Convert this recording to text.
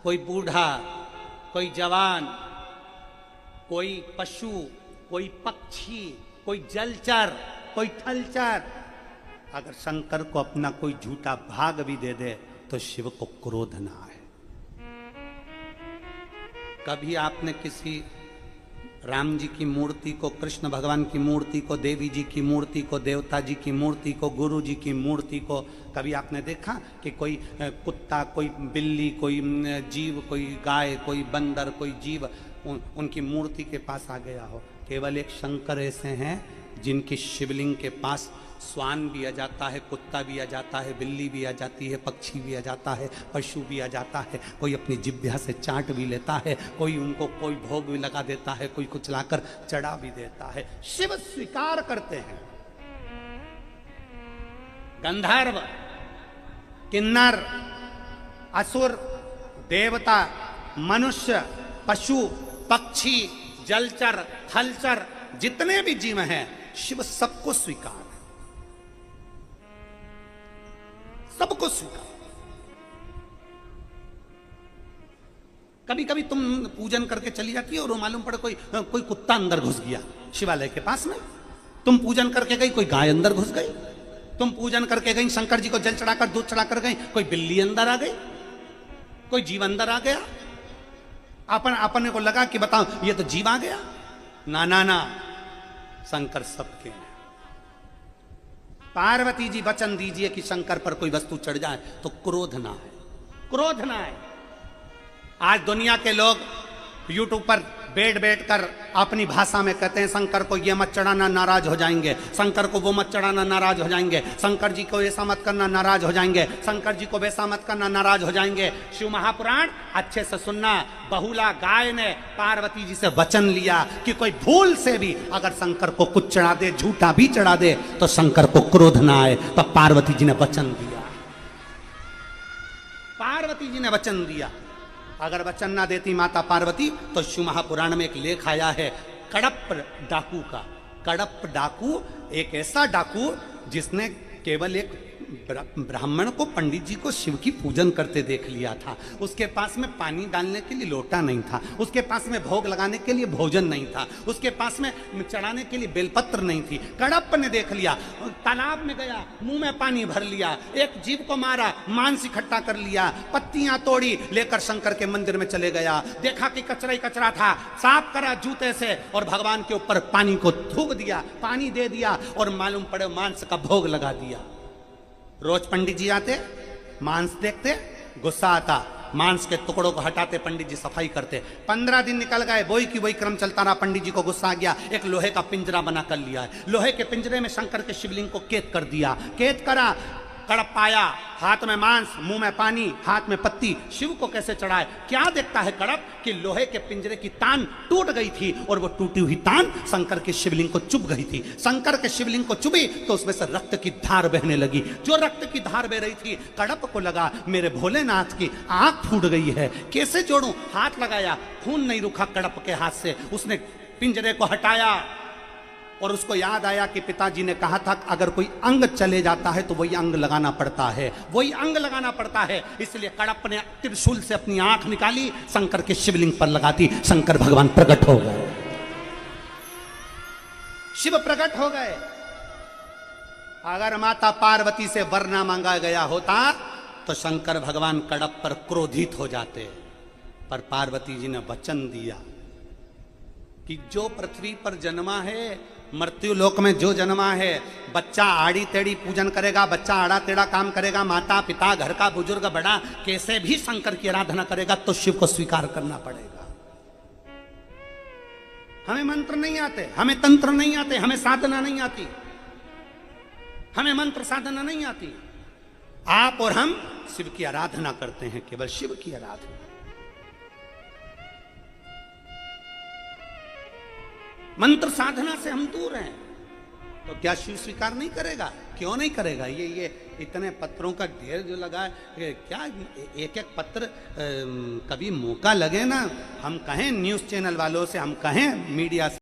कोई बूढ़ा, कोई जवान, कोई पशु, कोई पक्षी, कोई जलचर, कोई थलचर, अगर शंकर को अपना कोई झूठा भाग भी दे दे तो शिव को क्रोध ना आए। कभी आपने किसी राम जी की मूर्ति को, कृष्ण भगवान की मूर्ति को, देवी जी की मूर्ति को, देवता जी की मूर्ति को, गुरु जी की मूर्ति को कभी आपने देखा कि कोई कुत्ता, कोई बिल्ली, कोई जीव, कोई गाय, कोई बंदर, कोई जीव उनकी मूर्ति के पास आ गया हो? केवल एक शंकर ऐसे हैं जिनकी शिवलिंग के पास स्वान भी आ जाता है, कुत्ता भी आ जाता है, बिल्ली भी आ जाती है, पक्षी भी आ जाता है, पशु भी आ जाता है, कोई अपनी जिह्वा से चाट भी लेता है, कोई उनको कोई भोग भी लगा देता है, कोई कुछ लाकर चढ़ा भी देता है। शिव स्वीकार करते हैं। गंधर्व, किन्नर, असुर, देवता, मनुष्य, पशु, पक्षी, जलचर, थलचर, जितने भी जीव हैं, शिव सबको स्वीकार है, सबको स्वीकार। कभी कभी तुम पूजन करके चली जाती है और मालूम पड़े कोई कुत्ता अंदर घुस गया शिवालय के पास में। तुम पूजन करके गई, कोई गाय अंदर घुस गई। तुम पूजन करके गई, शंकर जी को जल चढ़ाकर दूध चढ़ाकर गई, कोई बिल्ली अंदर आ गई, कोई जीव अंदर आ गया। अपने को लगा कि बताओ ये तो जीव आ गया। ना ना ना, शंकर सबके हैं। पार्वती जी वचन दीजिए कि शंकर पर कोई वस्तु चढ़ जाए तो क्रोध ना है, क्रोध ना है। आज दुनिया के लोग यूट्यूब पर बैठ कर अपनी भाषा में कहते हैं शंकर को ये मत चढ़ाना, नाराज हो जाएंगे, शंकर को वो मत चढ़ाना, नाराज हो जाएंगे, शंकर जी को ऐसा मत करना, नाराज हो जाएंगे, शंकर जी को वैसा मत करना, नाराज हो जाएंगे। शिव महापुराण अच्छे से सुनना। बहुला गाय ने पार्वती जी से वचन लिया कि कोई भूल से भी अगर शंकर को कुछ चढ़ा दे, झूठा भी चढ़ा दे, तो शंकर को क्रोध ना आए। तब पार्वती जी ने वचन दिया, पार्वती जी ने वचन दिया। अगर वचन ना देती माता पार्वती तो शिव महापुराण में एक लेख आया है कड़प डाकू का। कड़प डाकू एक ऐसा डाकू जिसने केवल एक ब्राह्मण को, पंडित जी को शिव की पूजन करते देख लिया था। उसके पास में पानी डालने के लिए लोटा नहीं था, उसके पास में भोग लगाने के लिए भोजन नहीं था, उसके पास में चढ़ाने के लिए बेलपत्र नहीं थी। कड़प ने देख लिया, तालाब में गया, मुंह में पानी भर लिया, एक जीव को मारा, मांस इकट्ठा कर लिया, पत्तियां तोड़ी, लेकर शंकर के मंदिर में चले गया। देखा कि कचरा ही कचरा था, साफ करा जूते से और भगवान के ऊपर पानी को थूक दिया, पानी दे दिया और मालूम पड़े मांस का भोग लगा दिया। रोज पंडित जी आते, मांस देखते, गुस्सा आता, मांस के टुकड़ों को हटाते, पंडित जी सफाई करते। 15 दिन निकल गए, वही की वही क्रम चलता रहा। पंडित जी को गुस्सा आ गया, एक लोहे का पिंजरा बना कर लिया है। लोहे के पिंजरे में शंकर के शिवलिंग को कैद कर दिया। कैद करा, कड़प पाया, हाथ में मांस, मुंह में पानी, हाथ में पत्ती। शिव को कैसे चढ़ाए? क्या देखता है कड़प कि लोहे के पिंजरे की तान टूट गई थी और वो टूटी हुई तान शंकर के शिवलिंग को चुभ गई थी। शंकर के शिवलिंग को चुभी तो उसमें से रक्त की धार बहने लगी। जो रक्त की धार बह रही थी, कड़प को लगा मेरे भोलेनाथ की आंख फूट गई है, कैसे जोड़ूं? हाथ लगाया, खून नहीं रुका कड़प के हाथ से। उसने पिंजरे को हटाया और उसको याद आया कि पिताजी ने कहा था अगर कोई अंग चले जाता है तो वही अंग लगाना पड़ता है, वही अंग लगाना पड़ता है। इसलिए कड़प ने त्रिशूल से अपनी आंख निकाली, शंकर के शिवलिंग पर लगाती। शंकर भगवान प्रकट हो गए, शिव प्रकट हो गए। अगर माता पार्वती से वर ना मांगा गया होता तो शंकर भगवान कड़प पर क्रोधित हो जाते, पर पार्वती जी ने वचन दिया कि जो पृथ्वी पर जन्मा है, मृत्यु लोक में जो जन्मा है, बच्चा आड़ी टेढ़ी पूजन करेगा, बच्चा आड़ा टेढ़ा काम करेगा, माता पिता, घर का बुजुर्ग बड़ा कैसे भी शंकर की आराधना करेगा तो शिव को स्वीकार करना पड़ेगा। हमें मंत्र नहीं आते, हमें तंत्र नहीं आते, हमें साधना नहीं आती, हमें मंत्र साधना नहीं आती। आप और हम शिव की आराधना करते हैं, केवल शिव की आराधना। मंत्र साधना से हम दूर हैं तो क्या शिव स्वीकार नहीं करेगा? क्यों नहीं करेगा? ये इतने पत्रों का ढेर जो लगा है, क्या एक एक पत्र कभी मौका लगे ना, हम कहें न्यूज़ चैनल वालों से, हम कहें मीडिया से,